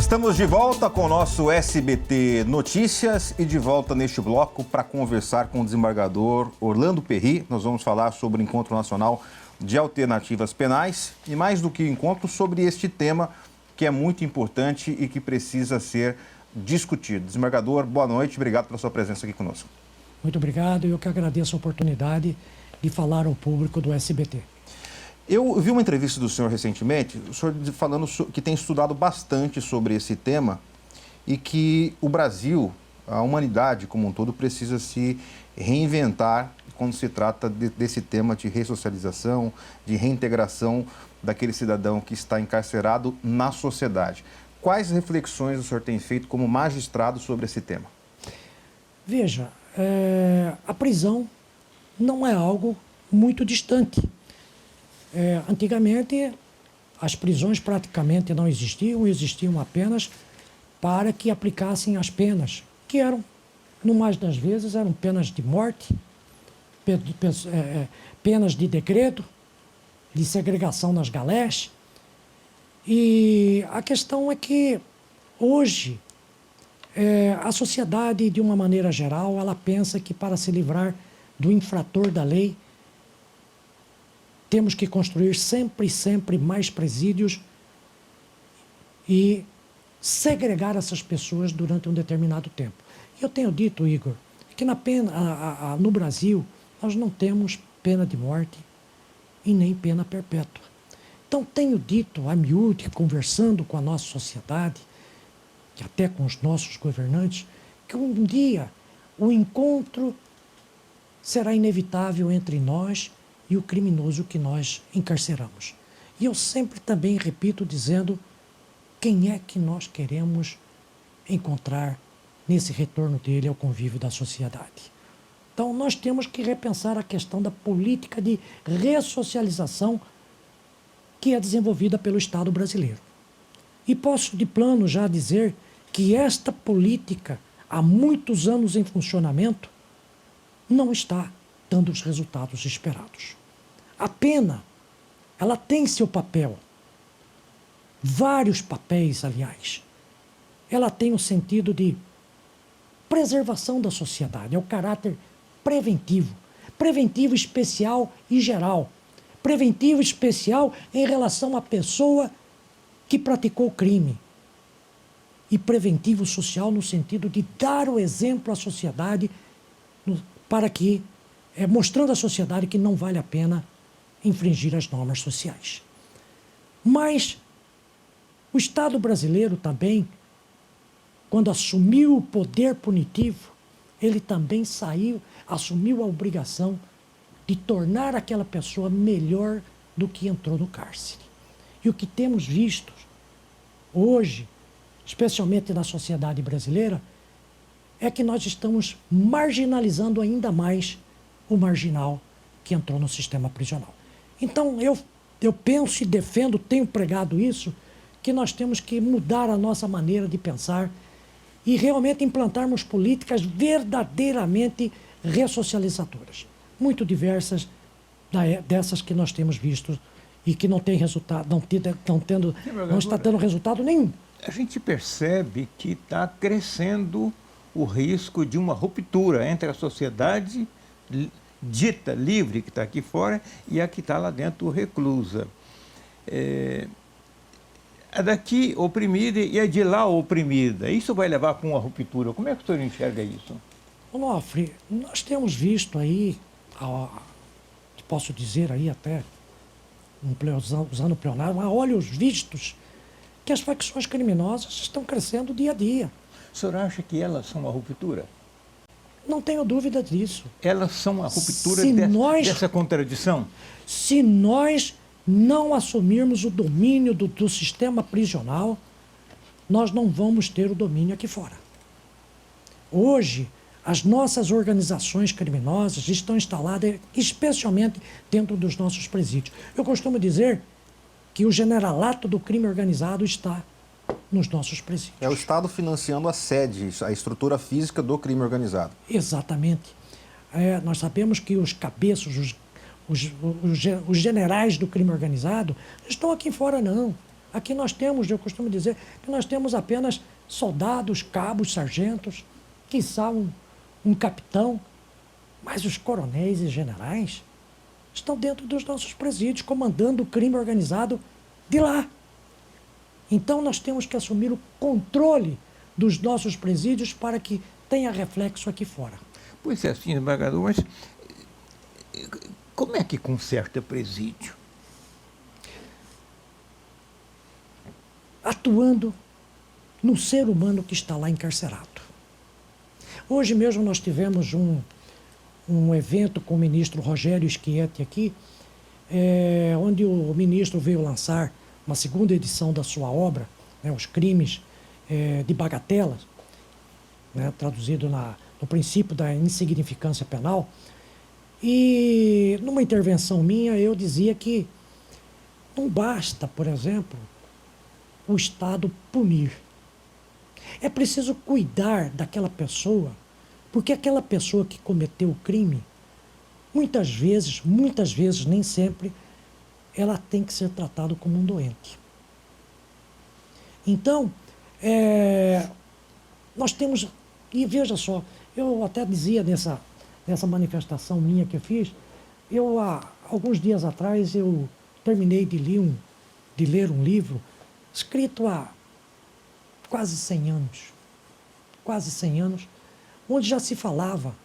Estamos de volta com o nosso SBT Notícias e de volta neste bloco para conversar com o desembargador Orlando Perry. Nós vamos falar sobre o Encontro Nacional de Alternativas Penais e, mais do que encontro, sobre este tema que é muito importante e que precisa ser discutido. Desembargador, boa noite, obrigado pela sua presença aqui conosco. Muito obrigado, eu que agradeço a oportunidade de falar ao público do SBT. Eu vi uma entrevista do senhor recentemente, o senhor falando que tem estudado bastante sobre esse tema e que o Brasil, a humanidade como um todo, precisa se reinventar quando se trata desse tema de ressocialização, de reintegração daquele cidadão que está encarcerado na sociedade. Quais reflexões o senhor tem feito como magistrado sobre esse tema? Veja, a prisão não é algo muito distante. Antigamente, as prisões praticamente não existiam apenas para que aplicassem as penas, que eram, no mais das vezes, eram penas de morte, penas de degredo, de segregação nas galés. E a questão é que, hoje, a sociedade, de uma maneira geral, ela pensa que para se livrar do infrator da lei, temos que construir sempre mais presídios e segregar essas pessoas durante um determinado tempo. Eu tenho dito, Igor, que no Brasil nós não temos pena de morte e nem pena perpétua. Então tenho dito a miúde, conversando com a nossa sociedade, e até com os nossos governantes, que um dia o encontro será inevitável entre nós e o criminoso que nós encarceramos. E eu sempre também repito dizendo quem é que nós queremos encontrar nesse retorno dele ao convívio da sociedade. Então nós temos que repensar a questão da política de ressocialização que é desenvolvida pelo Estado brasileiro. E posso de plano já dizer que esta política, há muitos anos em funcionamento, não está dando os resultados esperados. A pena, ela tem seu papel, vários papéis, aliás. Ela tem o sentido de preservação da sociedade, é o caráter preventivo. Preventivo especial e geral. Preventivo especial em relação à pessoa que praticou o crime. E preventivo social no sentido de dar o exemplo à sociedade para que, mostrando à sociedade que não vale a pena infringir as normas sociais. Mas o Estado brasileiro também, quando assumiu o poder punitivo, ele também assumiu a obrigação de tornar aquela pessoa melhor do que entrou no cárcere. E o que temos visto hoje, especialmente na sociedade brasileira, é que nós estamos marginalizando ainda mais o marginal que entrou no sistema prisional. Então, eu penso e defendo, tenho pregado isso, que nós temos que mudar a nossa maneira de pensar e realmente implantarmos políticas verdadeiramente ressocializadoras, muito diversas dessas que nós temos visto e que não tem resultado, não está dando resultado nenhum. A gente percebe que está crescendo o risco de uma ruptura entre a sociedade dita livre, que está aqui fora, e a que está lá dentro reclusa. A daqui oprimida e a de lá oprimida. Isso vai levar para uma ruptura. Como é que o senhor enxerga isso? Onofre, nós temos visto aí, posso dizer aí até, usando o plenário, a olhos vistos, que as facções criminosas estão crescendo dia a dia. O senhor acha que elas são uma ruptura? Não tenho dúvida disso. Elas são a ruptura dessa contradição? Se nós não assumirmos o domínio do sistema prisional, nós não vamos ter o domínio aqui fora. Hoje, as nossas organizações criminosas estão instaladas especialmente dentro dos nossos presídios. Eu costumo dizer que o generalato do crime organizado está nos nossos presídios. É o Estado financiando a sede, a estrutura física do crime organizado. Exatamente. Nós sabemos que os cabeças, os generais do crime organizado não estão aqui fora, não. Aqui nós temos, eu costumo dizer, que nós temos apenas soldados, cabos, sargentos, quiçá um capitão, mas os coronéis e generais estão dentro dos nossos presídios, comandando o crime organizado de lá. Então nós temos que assumir o controle dos nossos presídios para que tenha reflexo aqui fora. Pois é, assim, desembargador, mas como é que conserta presídio? Atuando no ser humano que está lá encarcerado. Hoje mesmo nós tivemos um evento com o ministro Rogério Schietti aqui, onde o ministro veio lançar uma segunda edição da sua obra, né, Os Crimes de Bagatela, né, traduzido no princípio da insignificância penal. E numa intervenção minha eu dizia que não basta, por exemplo, o Estado punir. É preciso cuidar daquela pessoa, porque aquela pessoa que cometeu o crime, muitas vezes, nem sempre, ela tem que ser tratada como um doente. Então, nós temos, e veja só, eu até dizia nessa manifestação minha que eu fiz, há alguns dias atrás, eu terminei de ler um livro escrito há quase 100 anos, onde já se falava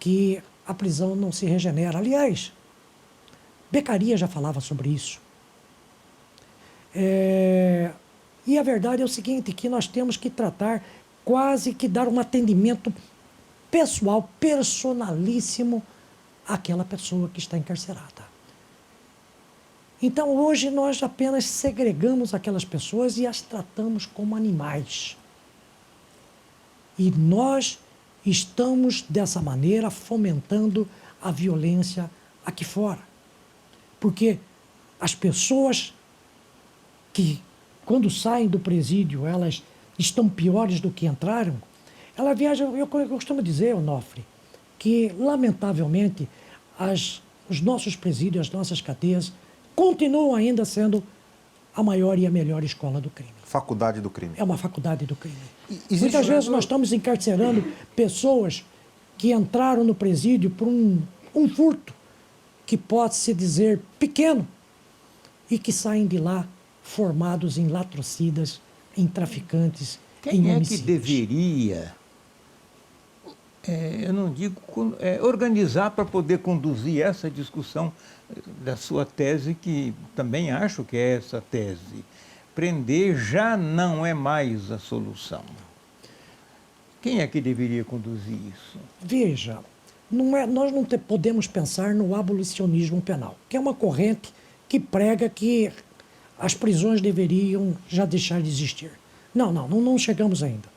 que a prisão não se regenera. Aliás, Beccaria já falava sobre isso. E a verdade é o seguinte, que nós temos que tratar, quase que dar um atendimento pessoal, personalíssimo àquela pessoa que está encarcerada. Então, hoje, nós apenas segregamos aquelas pessoas e as tratamos como animais. E nós estamos, dessa maneira, fomentando a violência aqui fora. Porque as pessoas que, quando saem do presídio, elas estão piores do que entraram, ela viaja, eu costumo dizer, Onofre, que, lamentavelmente, os nossos presídios, as nossas cadeias, continuam ainda sendo a maior e a melhor escola do crime. Faculdade do crime. É uma faculdade do crime. Muitas vezes nós estamos encarcerando pessoas que entraram no presídio por um furto, que pode-se dizer pequeno, e que saem de lá formados em latrocidas, em traficantes, em homicídios. Quem é que deveria, eu não digo, organizar para poder conduzir essa discussão da sua tese, que também acho que é essa tese? Prender já não é mais a solução. Quem é que deveria conduzir isso? Veja, nós não podemos pensar no abolicionismo penal, que é uma corrente que prega que as prisões deveriam já deixar de existir. Não chegamos ainda.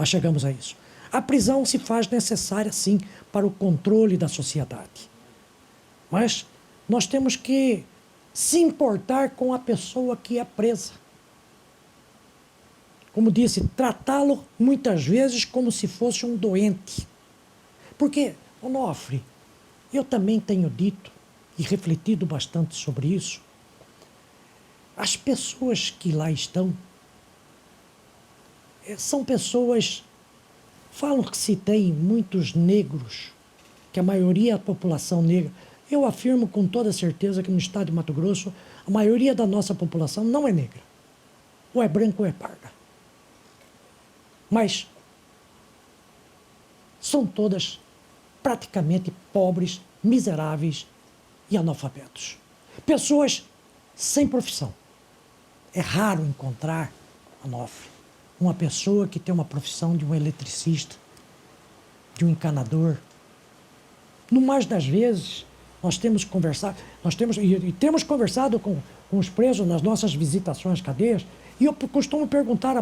Chegamos a isso. A prisão se faz necessária, sim, para o controle da sociedade. Mas nós temos que se importar com a pessoa que é presa. Como disse, tratá-lo muitas vezes como se fosse um doente. Porque, Onofre, eu também tenho dito e refletido bastante sobre isso. As pessoas que lá estão são pessoas, falam que se tem muitos negros, que a maioria da população negra. Eu afirmo com toda certeza que no estado de Mato Grosso, a maioria da nossa população não é negra. Ou é branca ou é parda. Mas são todas praticamente pobres, miseráveis e analfabetos. Pessoas sem profissão. É raro encontrar, Onofre, uma pessoa que tem uma profissão de um eletricista, de um encanador. No mais das vezes, nós temos conversado, temos conversado com os presos nas nossas visitações às cadeias, e eu costumo perguntar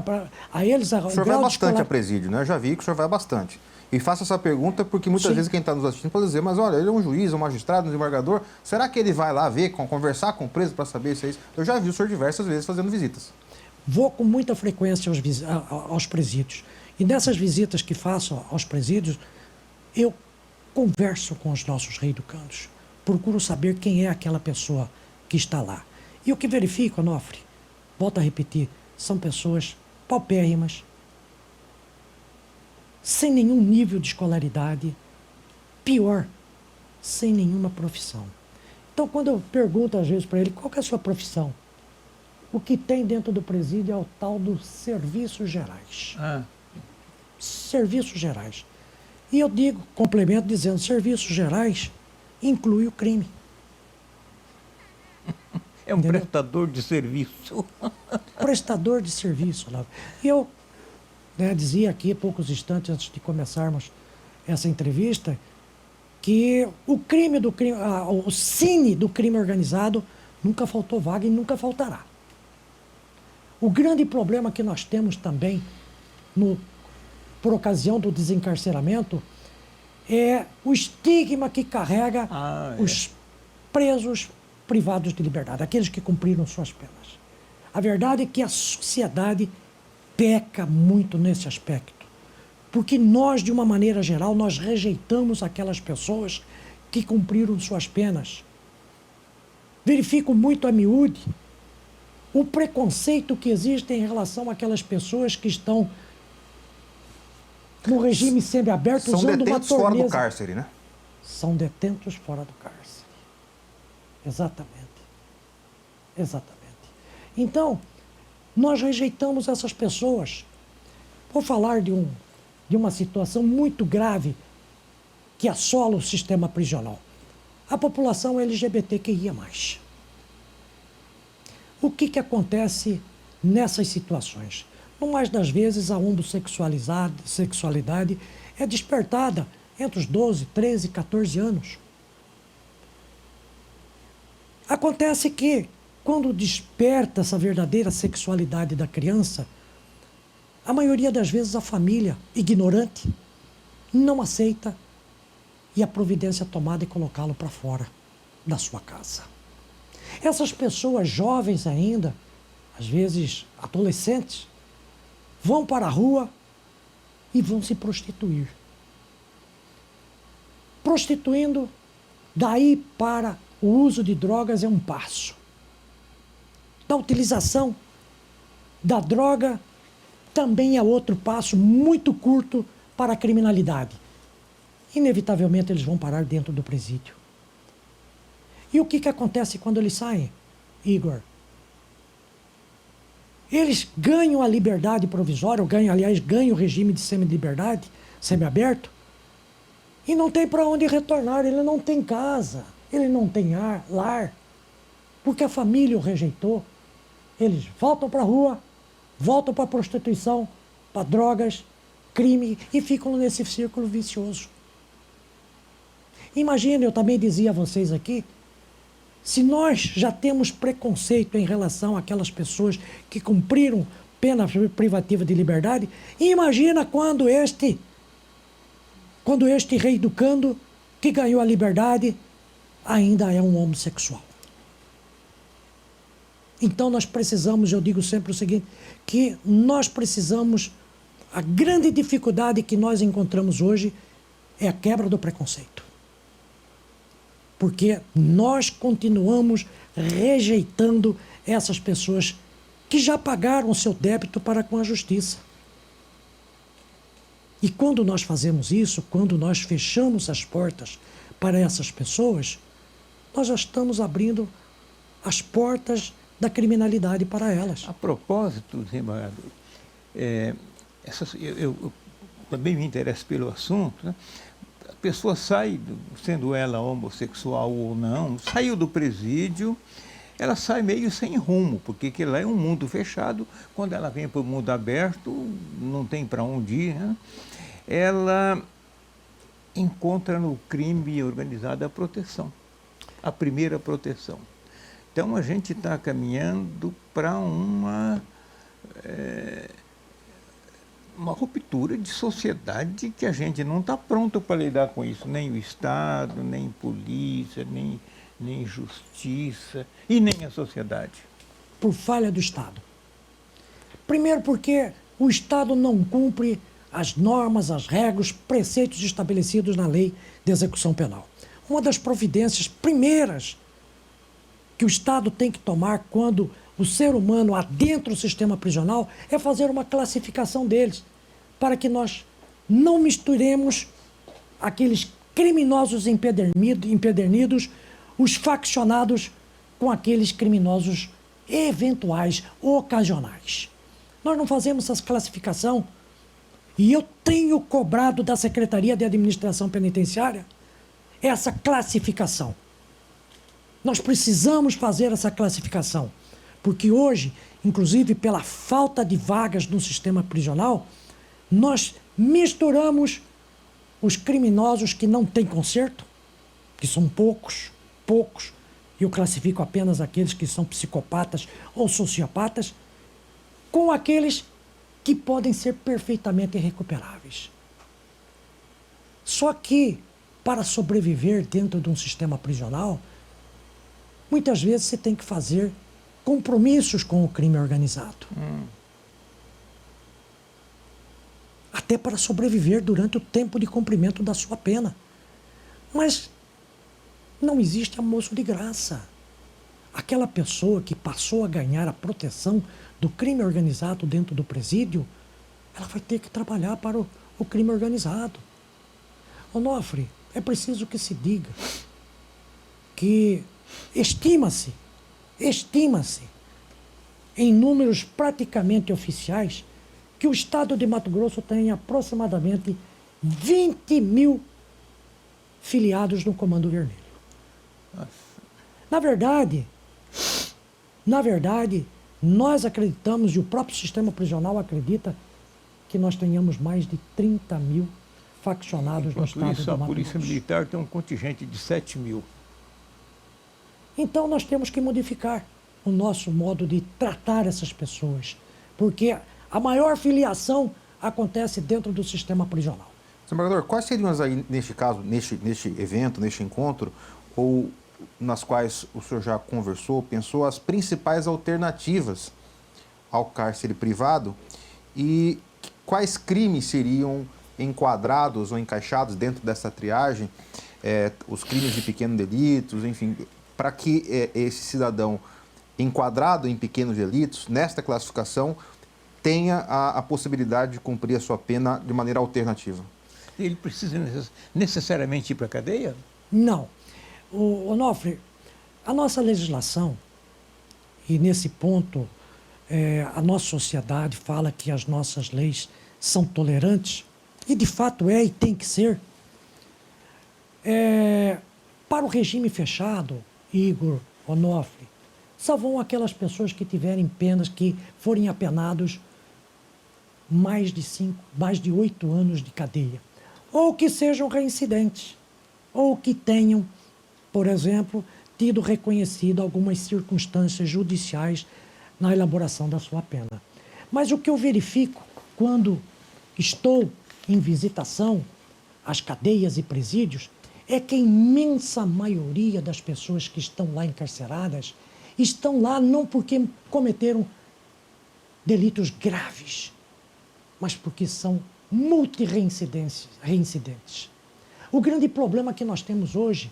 a eles... O senhor vai bastante a presídio, né? Eu já vi que o senhor vai bastante. E faço essa pergunta porque muitas vezes quem está nos assistindo pode dizer, mas olha, ele é um juiz, um magistrado, um desembargador, será que ele vai lá ver, conversar com o preso para saber se é isso? Eu já vi o senhor diversas vezes fazendo visitas. Vou com muita frequência aos presídios. E nessas visitas que faço aos presídios, eu converso com os nossos reeducandos. Procuro saber quem é aquela pessoa que está lá. E o que verifico, Onofre, volto a repetir, são pessoas paupérrimas, sem nenhum nível de escolaridade, pior, sem nenhuma profissão. Então, quando eu pergunto às vezes para ele, qual que é a sua profissão? O que tem dentro do presídio é o tal dos serviços gerais. Serviços gerais. E eu digo, complemento dizendo, serviços gerais inclui o crime. É um Entendeu? prestador de serviço. Prestador de serviço. Lá. E eu dizia aqui, poucos instantes antes de começarmos essa entrevista, que o crime do crime, o cine do crime organizado nunca faltou vaga e nunca faltará. O grande problema que nós temos também, por ocasião do desencarceramento, é o estigma que carrega os presos privados de liberdade, aqueles que cumpriram suas penas. A verdade é que a sociedade peca muito nesse aspecto. Porque nós, de uma maneira geral, nós rejeitamos aquelas pessoas que cumpriram suas penas. Verifico muito a miúde o preconceito que existe em relação àquelas pessoas que estão no regime semiaberto São usando uma detentos fora torneza. do cárcere, né? São detentos fora do cárcere. Exatamente. Exatamente. Então, nós rejeitamos essas pessoas. Vou falar de uma situação muito grave que assola o sistema prisional. A população LGBTQIA+. O que acontece nessas situações? No mais das vezes, a homossexualidade é despertada entre os 12, 13, 14 anos. Acontece que, quando desperta essa verdadeira sexualidade da criança, a maioria das vezes a família, ignorante, não aceita e a providência tomada é colocá-lo para fora da sua casa. Essas pessoas jovens ainda, às vezes adolescentes, vão para a rua e vão se prostituir. Prostituindo, daí para o uso de drogas é um passo. Da utilização da droga também é outro passo muito curto para a criminalidade. Inevitavelmente eles vão parar dentro do presídio. E o que acontece quando eles saem, Igor? Eles ganham a liberdade provisória, ganham o regime de semi-liberdade, semi-aberto, e não tem para onde retornar, ele não tem casa, ele não tem lar, porque a família o rejeitou. Eles voltam para a rua, voltam para a prostituição, para drogas, crime, e ficam nesse círculo vicioso. Imagina, eu também dizia a vocês aqui, se nós já temos preconceito em relação àquelas pessoas que cumpriram pena privativa de liberdade, imagina quando este reeducando, que ganhou a liberdade, ainda é um homossexual. Então nós precisamos, eu digo sempre o seguinte, que nós precisamos, a grande dificuldade que nós encontramos hoje é a quebra do preconceito. Porque nós continuamos rejeitando essas pessoas que já pagaram o seu débito para com a justiça. E quando nós fazemos isso, quando nós fechamos as portas para essas pessoas, nós já estamos abrindo as portas da criminalidade para elas. A propósito, desembargador, eu também me interesso pelo assunto, né? A pessoa sai, sendo ela homossexual ou não, saiu do presídio, ela sai meio sem rumo, porque que lá é um mundo fechado, quando ela vem para o mundo aberto, não tem para onde ir, né? Ela encontra no crime organizado a proteção, a primeira proteção. Então a gente está caminhando para uma ruptura de sociedade que a gente não está pronto para lidar com isso, nem o Estado, nem polícia, nem justiça e nem a sociedade. Por falha do Estado. Primeiro porque o Estado não cumpre as normas, as regras, preceitos estabelecidos na lei de execução penal. Uma das providências primeiras que o Estado tem que tomar quando o ser humano adentra o sistema prisional é fazer uma classificação deles, para que nós não misturemos aqueles criminosos empedernidos, os faccionados, com aqueles criminosos eventuais, ocasionais. Nós não fazemos essa classificação e eu tenho cobrado da Secretaria de Administração Penitenciária essa classificação. Nós precisamos fazer essa classificação, porque hoje, inclusive pela falta de vagas no sistema prisional, nós misturamos os criminosos que não têm conserto, que são poucos, e eu classifico apenas aqueles que são psicopatas ou sociopatas, com aqueles que podem ser perfeitamente recuperáveis. Só que, para sobreviver dentro de um sistema prisional, muitas vezes você tem que fazer compromissos com o crime organizado. Até para sobreviver durante o tempo de cumprimento da sua pena. Mas não existe almoço de graça. Aquela pessoa que passou a ganhar a proteção do crime organizado dentro do presídio, ela vai ter que trabalhar para o crime organizado. Onofre, é preciso que se diga que estima-se em números praticamente oficiais que o estado de Mato Grosso tem aproximadamente 20 mil filiados no Comando Vermelho. Na verdade, nós acreditamos, e o próprio sistema prisional acredita, que nós tenhamos mais de 30 mil faccionados no estado de Mato Grosso. A Polícia Militar tem um contingente de 7 mil. Então nós temos que modificar o nosso modo de tratar essas pessoas, porque a maior filiação acontece dentro do sistema prisional. Desembargador, quais seriam, aí, neste caso, neste evento, neste encontro, ou nas quais o senhor já conversou, pensou, as principais alternativas ao cárcere privado e quais crimes seriam enquadrados ou encaixados dentro dessa triagem, os crimes de pequenos delitos, enfim, para que esse cidadão enquadrado em pequenos delitos, nesta classificação, tenha a possibilidade de cumprir a sua pena de maneira alternativa? Ele precisa necessariamente ir para a cadeia? Não. Onofre, a nossa legislação, e nesse ponto a nossa sociedade fala que as nossas leis são tolerantes, e de fato e tem que ser, para o regime fechado, Igor, Onofre, só vão aquelas pessoas que tiverem penas, que forem apenados mais de 8 anos de cadeia, ou que sejam reincidentes, ou que tenham, por exemplo, tido reconhecido algumas circunstâncias judiciais na elaboração da sua pena. Mas o que eu verifico quando estou em visitação às cadeias e presídios é que a imensa maioria das pessoas que estão lá encarceradas estão lá não porque cometeram delitos graves, mas porque são multireincidentes. O grande problema que nós temos hoje,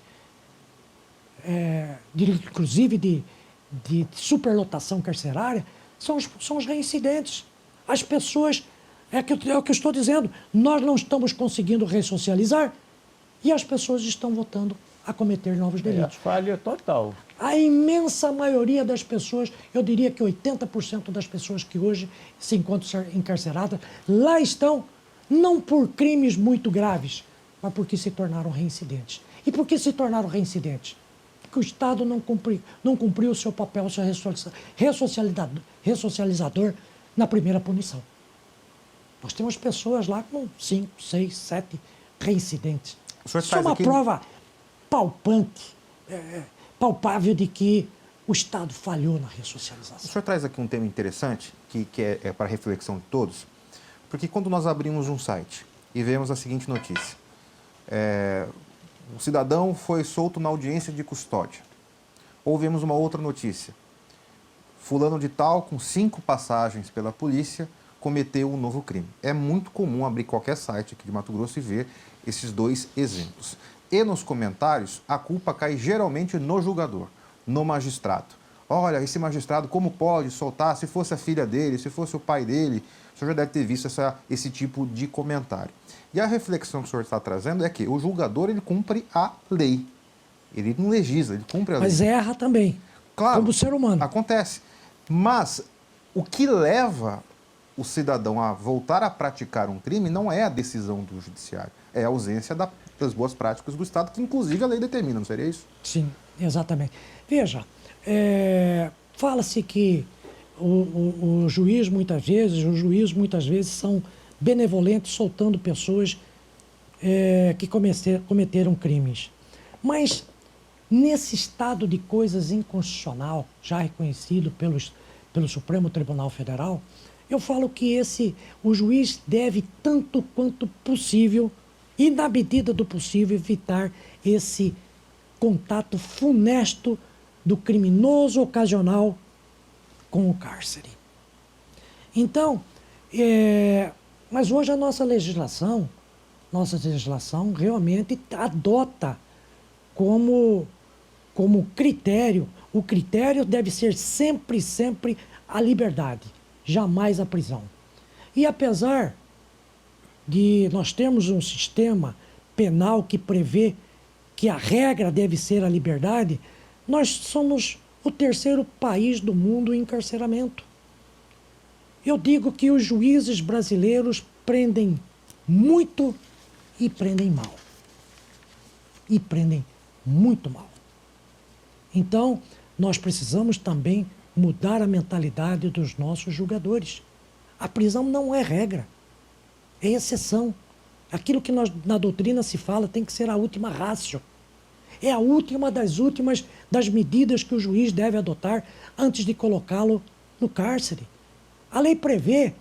inclusive de superlotação carcerária, são os reincidentes. As pessoas, é o que eu estou dizendo, nós não estamos conseguindo ressocializar e as pessoas estão voltando a cometer novos delitos. É a falha total. A imensa maioria das pessoas, eu diria que 80% das pessoas que hoje se encontram encarceradas, lá estão não por crimes muito graves, mas porque se tornaram reincidentes. E por que se tornaram reincidentes? Porque o Estado não cumpriu o seu papel, o seu ressocializador na primeira punição. Nós temos pessoas lá com 5, 6, 7 reincidentes. Isso é uma prova palpante, palpável de que o Estado falhou na ressocialização. O senhor traz aqui um tema interessante, que é para reflexão de todos, porque quando nós abrimos um site e vemos a seguinte notícia, o cidadão foi solto na audiência de custódia, ou vemos uma outra notícia, fulano de tal, com 5 passagens pela polícia, cometeu um novo crime. É muito comum abrir qualquer site aqui de Mato Grosso e ver esses dois exemplos. E nos comentários, a culpa cai geralmente no julgador, no magistrado. olha, esse magistrado, como pode soltar se fosse a filha dele, se fosse o pai dele? O senhor já deve ter visto esse tipo de comentário. E a reflexão que o senhor está trazendo é que o julgador, ele cumpre a lei. Ele não legisla, ele cumpre a lei. Mas erra também, Claro, como ser humano. acontece. Mas o que leva o cidadão a voltar a praticar um crime não é a decisão do judiciário, é a ausência das boas práticas do Estado, que inclusive a lei determina, não seria isso? Sim, exatamente. Veja, fala-se que o juiz muitas vezes, os juízes muitas vezes são benevolentes soltando pessoas que cometeram crimes. Mas nesse estado de coisas inconstitucional, já reconhecido pelo Supremo Tribunal Federal, eu falo que o juiz deve, tanto quanto possível, e na medida do possível, evitar esse contato funesto do criminoso ocasional com o cárcere. Então, mas hoje a nossa legislação realmente adota como critério, o critério deve ser sempre, sempre a liberdade, jamais a prisão. E apesar de nós termos um sistema penal que prevê que a regra deve ser a liberdade, nós somos o terceiro país do mundo em encarceramento. Eu digo que os juízes brasileiros prendem muito e prendem mal. E prendem muito mal. Então, nós precisamos também mudar a mentalidade dos nossos julgadores. A prisão não é regra, é exceção. Aquilo que na doutrina se fala tem que ser a última ratio. É a última das medidas que o juiz deve adotar antes de colocá-lo no cárcere. A lei prevê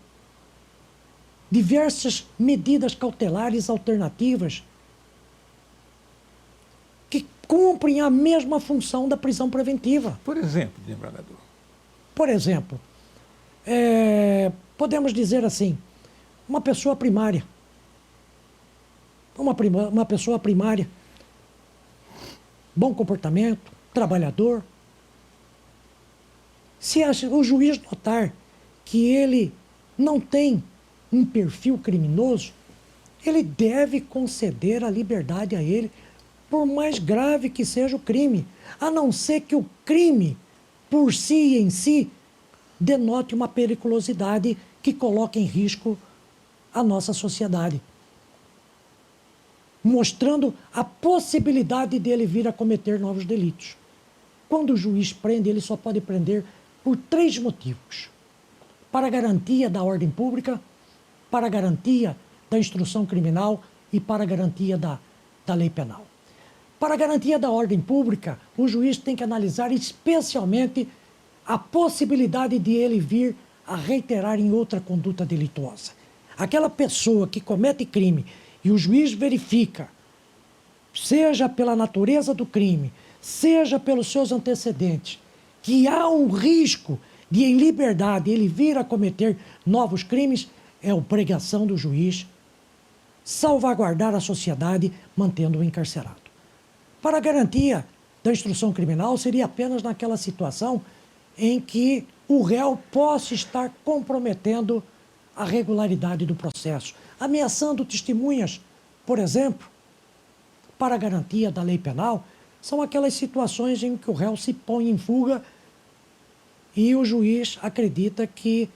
diversas medidas cautelares alternativas que cumprem a mesma função da prisão preventiva. Por exemplo, desembargador. Por exemplo, podemos dizer assim, uma pessoa primária. Uma pessoa primária, bom comportamento, trabalhador. Se o juiz notar que ele não tem um perfil criminoso, ele deve conceder a liberdade a ele, por mais grave que seja o crime, a não ser que o crime, por si e em si, denote uma periculosidade que coloque em risco a nossa sociedade, mostrando a possibilidade dele vir a cometer novos delitos. Quando o juiz prende, ele só pode prender por 3 motivos: para garantia da ordem pública, para garantia da instrução criminal e para garantia da lei penal. Para garantia da ordem pública, o juiz tem que analisar especialmente a possibilidade de ele vir a reiterar em outra conduta delituosa. Aquela pessoa que comete crime e o juiz verifica, seja pela natureza do crime, seja pelos seus antecedentes, que há um risco de, em liberdade, ele vir a cometer novos crimes, é obrigação do juiz salvaguardar a sociedade, mantendo-o encarcerado. Para a garantia da instrução criminal, seria apenas naquela situação em que o réu possa estar comprometendo a regularidade do processo, ameaçando testemunhas, por exemplo. Para a garantia da lei penal, são aquelas situações em que o réu se põe em fuga e o juiz acredita que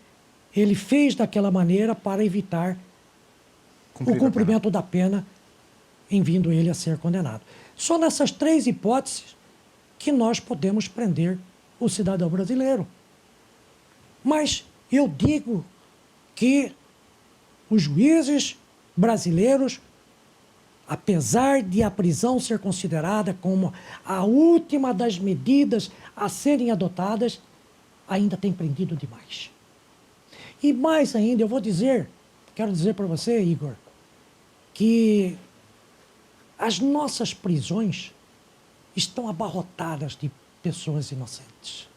ele fez daquela maneira para evitar o cumprimento da pena em vindo ele a ser condenado. Só nessas 3 hipóteses que nós podemos prender o cidadão brasileiro. Mas eu digo que os juízes brasileiros, apesar de a prisão ser considerada como a última das medidas a serem adotadas, ainda têm prendido demais. E mais ainda, quero dizer para você, Igor, que as nossas prisões estão abarrotadas de pessoas inocentes.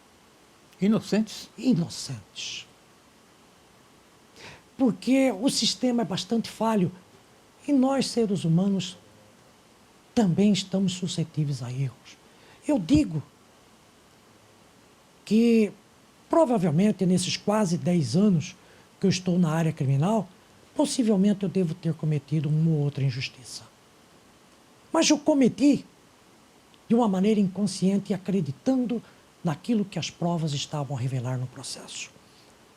Inocentes? Inocentes. Porque o sistema é bastante falho e nós, seres humanos, também estamos suscetíveis a erros. Eu digo que provavelmente nesses quase 10 anos que eu estou na área criminal, possivelmente eu devo ter cometido uma ou outra injustiça. Mas eu cometi de uma maneira inconsciente e acreditando naquilo que as provas estavam a revelar no processo.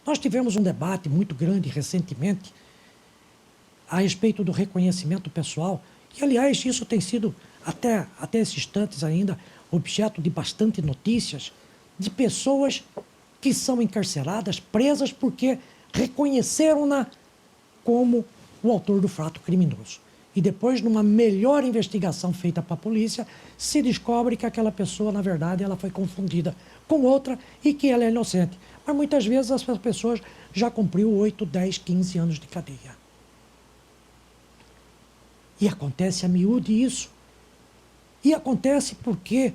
Nós tivemos um debate muito grande recentemente a respeito do reconhecimento pessoal, e aliás isso tem sido até esses instantes ainda objeto de bastante notícias de pessoas que são encarceradas, presas porque reconheceram-na como o autor do fato criminoso. E depois, numa melhor investigação feita para a polícia, se descobre que aquela pessoa, na verdade, ela foi confundida com outra e que ela é inocente. Mas muitas vezes essas pessoas já cumpriu 8, 10, 15 anos de cadeia. E acontece a miúde isso. E acontece porque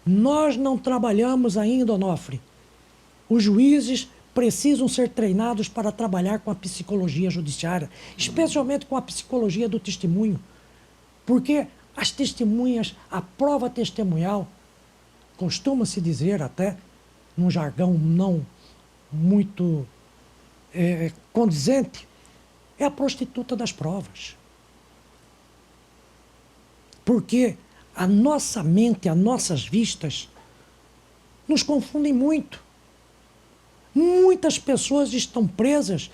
nós não trabalhamos ainda, Onofre. Os juízes precisam ser treinados para trabalhar com a psicologia judiciária, especialmente com a psicologia do testemunho. Porque as testemunhas, a prova testemunhal, costuma-se dizer até, num jargão não muito condizente, é a prostituta das provas. Porque a nossa mente, as nossas vistas, nos confundem muito. Muitas pessoas estão presas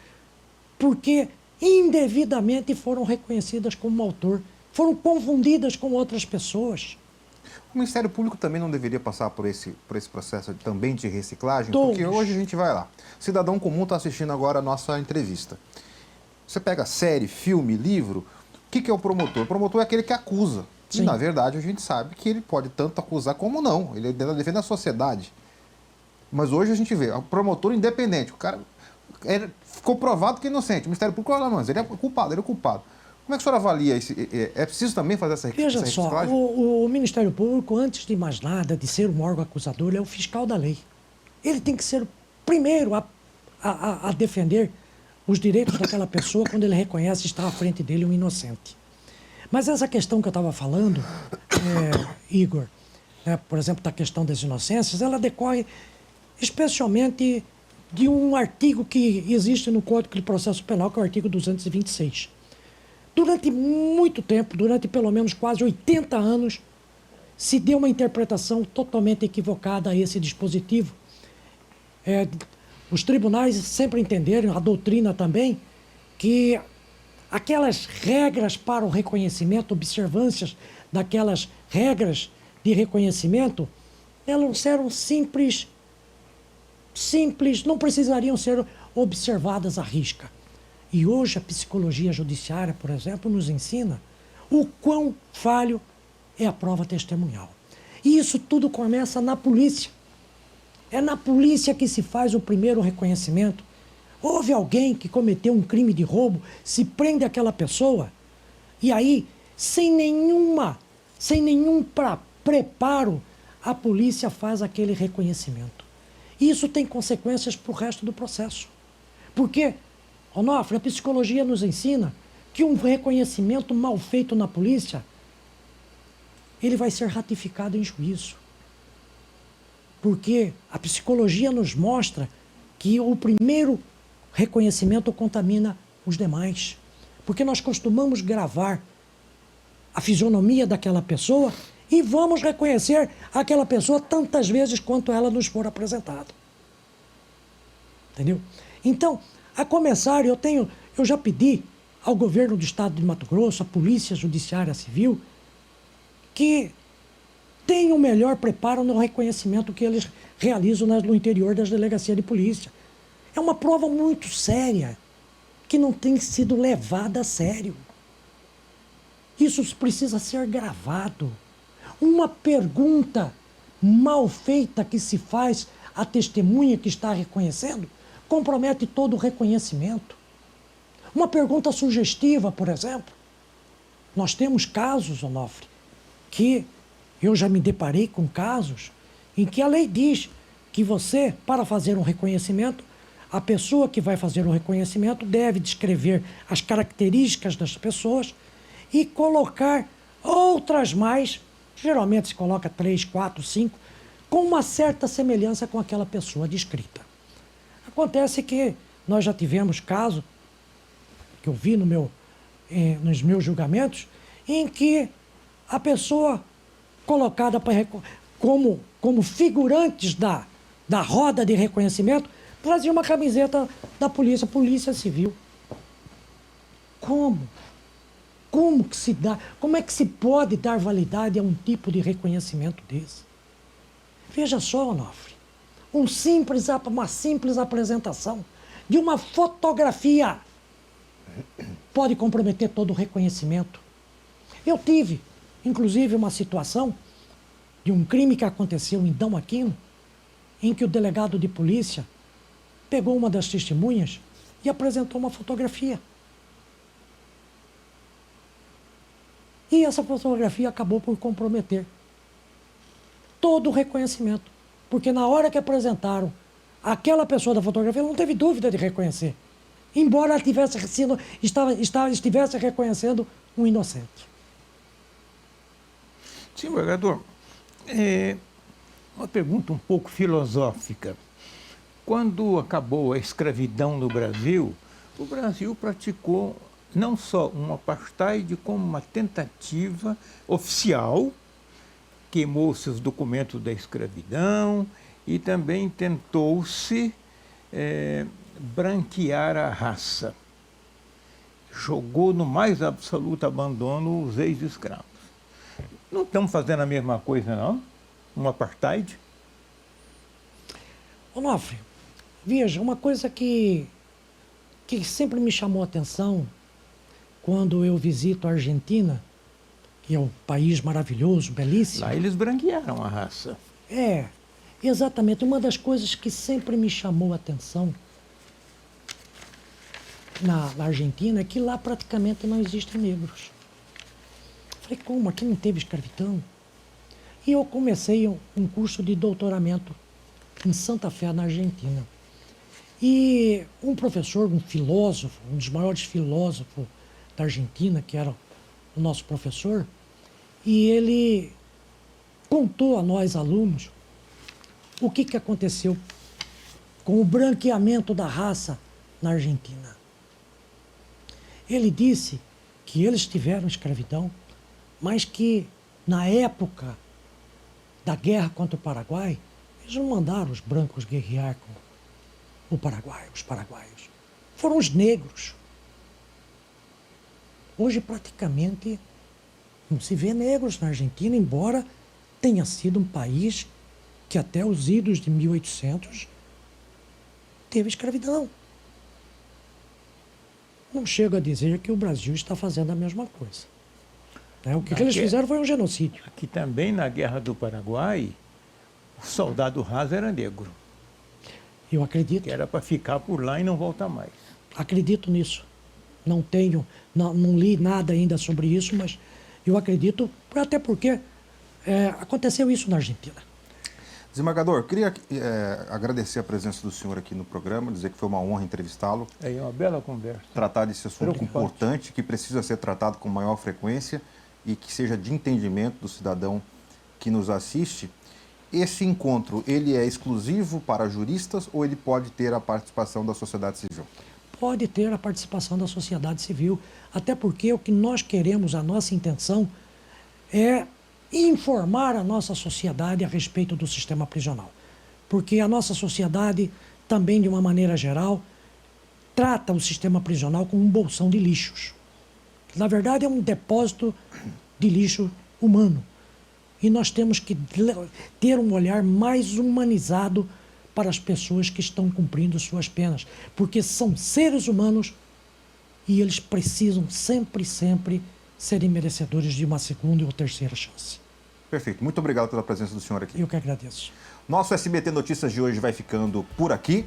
porque indevidamente foram reconhecidas como autor, foram confundidas com outras pessoas. O Ministério Público também não deveria passar por esse processo também de reciclagem? Todos. Porque hoje a gente vai lá. Cidadão comum está assistindo agora a nossa entrevista. Você pega série, filme, livro, o que é o promotor? O promotor é aquele que acusa. Sim. E, na verdade, a gente sabe que ele pode tanto acusar como não. Ele defende a sociedade. Mas hoje a gente vê, o promotor independente, o cara ficou provado que é inocente. O Ministério Público, olha, mas ele é culpado, ele é culpado. Como é que o senhor avalia isso? É preciso também fazer essa Veja reciclagem? só, o Ministério Público, antes de mais nada, de ser um órgão acusador, ele é o fiscal da lei. Ele tem que ser o primeiro a defender os direitos daquela pessoa quando ele reconhece estar à frente dele um inocente. Mas essa questão que eu estava falando, Igor, por exemplo, da questão das inocências, ela decorre especialmente de um artigo que existe no Código de Processo Penal, que é o artigo 226. Durante muito tempo, durante pelo menos quase 80 anos, se deu uma interpretação totalmente equivocada a esse dispositivo. Os tribunais sempre entenderam, a doutrina também, que aquelas regras para o reconhecimento, observâncias daquelas regras de reconhecimento, elas eram simples, não precisariam ser observadas à risca. E hoje a psicologia judiciária, por exemplo, nos ensina o quão falho é a prova testemunhal. E isso tudo começa na polícia. É na polícia que se faz o primeiro reconhecimento. Houve alguém que cometeu um crime de roubo, se prende aquela pessoa, e aí, sem nenhum preparo, a polícia faz aquele reconhecimento. Isso tem consequências para o resto do processo. Porque, Onofre, a psicologia nos ensina que um reconhecimento mal feito na polícia, ele vai ser ratificado em juízo. Porque a psicologia nos mostra que o primeiro reconhecimento contamina os demais. Porque nós costumamos gravar a fisionomia daquela pessoa e vamos reconhecer aquela pessoa tantas vezes quanto ela nos for apresentada. Entendeu? Então, a começar, eu já pedi ao governo do estado de Mato Grosso, à Polícia Judiciária Civil, que tenham melhor preparo no reconhecimento que eles realizam no interior das delegacias de polícia. É uma prova muito séria, que não tem sido levada a sério. Isso precisa ser gravado. Uma pergunta mal feita que se faz à testemunha que está reconhecendo compromete todo o reconhecimento. Uma pergunta sugestiva, por exemplo. Nós temos casos, Onofre, que eu já me deparei com casos em que a lei diz que você, para fazer um reconhecimento, a pessoa que vai fazer o reconhecimento deve descrever as características das pessoas e colocar outras mais, geralmente se coloca 3, 4, 5, com uma certa semelhança com aquela pessoa descrita. Acontece que nós já tivemos casos, que eu vi nos meus julgamentos, em que a pessoa colocada como figurantes da roda de reconhecimento trazia uma camiseta da Polícia Civil. Como? Como que se dá? Como é que se pode dar validade a um tipo de reconhecimento desse? Veja só, Onofre, uma simples apresentação de uma fotografia pode comprometer todo o reconhecimento. Eu tive, inclusive, uma situação de um crime que aconteceu em Dom Aquino, em que o delegado de polícia pegou uma das testemunhas e apresentou uma fotografia. E essa fotografia acabou por comprometer todo o reconhecimento. Porque na hora que apresentaram aquela pessoa da fotografia, não teve dúvida de reconhecer. Embora ela estivesse reconhecendo um inocente. Sim, vereador. Uma pergunta um pouco filosófica. Quando acabou a escravidão no Brasil, o Brasil praticou não só um apartheid, como uma tentativa oficial, queimou-se os documentos da escravidão e também tentou-se branquear a raça. Jogou no mais absoluto abandono os ex-escravos. Não estamos fazendo a mesma coisa, não? Um apartheid? Onofre, veja, uma coisa que sempre me chamou a atenção quando eu visito a Argentina, que é um país maravilhoso, belíssimo. Lá eles branquearam a raça. É, exatamente. Uma das coisas que sempre me chamou a atenção na Argentina é que lá praticamente não existem negros. Falei, como? Aqui não teve escravidão? E eu comecei um curso de doutoramento em Santa Fé, na Argentina. E um professor, um filósofo, um dos maiores filósofos da Argentina, que era o nosso professor, e ele contou a nós, alunos, o que aconteceu com o branqueamento da raça na Argentina. Ele disse que eles tiveram escravidão, mas que, na época da guerra contra o Paraguai, eles não mandaram os brancos guerrear com os paraguaios. Foram os negros. Hoje, praticamente, não se vê negros na Argentina, embora tenha sido um país que até os idos de 1800 teve escravidão. Não chego a dizer que o Brasil está fazendo a mesma coisa. O que eles fizeram foi um genocídio. Aqui também, na Guerra do Paraguai, o soldado raso era negro. Eu acredito. Que era para ficar por lá e não voltar mais. Acredito nisso. Não li nada ainda sobre isso, mas eu acredito, até porque aconteceu isso na Argentina. Desembargador, queria agradecer a presença do senhor aqui no programa, dizer que foi uma honra entrevistá-lo. É uma bela conversa. Tratar desse assunto importante, que precisa ser tratado com maior frequência e que seja de entendimento do cidadão que nos assiste. Esse encontro, ele é exclusivo para juristas ou ele pode ter a participação da sociedade civil? Pode ter a participação da sociedade civil, até porque o que nós queremos, a nossa intenção, é informar a nossa sociedade a respeito do sistema prisional. Porque a nossa sociedade, também de uma maneira geral, trata o sistema prisional como um bolsão de lixos. Na verdade, é um depósito de lixo humano. E nós temos que ter um olhar mais humanizado para as pessoas que estão cumprindo suas penas. Porque são seres humanos e eles precisam sempre serem merecedores de uma segunda ou terceira chance. Perfeito. Muito obrigado pela presença do senhor aqui. Eu que agradeço. Nosso SBT Notícias de hoje vai ficando por aqui.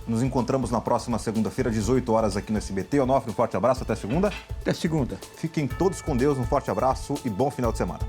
Nos encontramos na próxima segunda-feira, 18 horas, aqui no SBT. Onofre, um forte abraço. Até segunda. Até segunda. Fiquem todos com Deus. Um forte abraço e bom final de semana.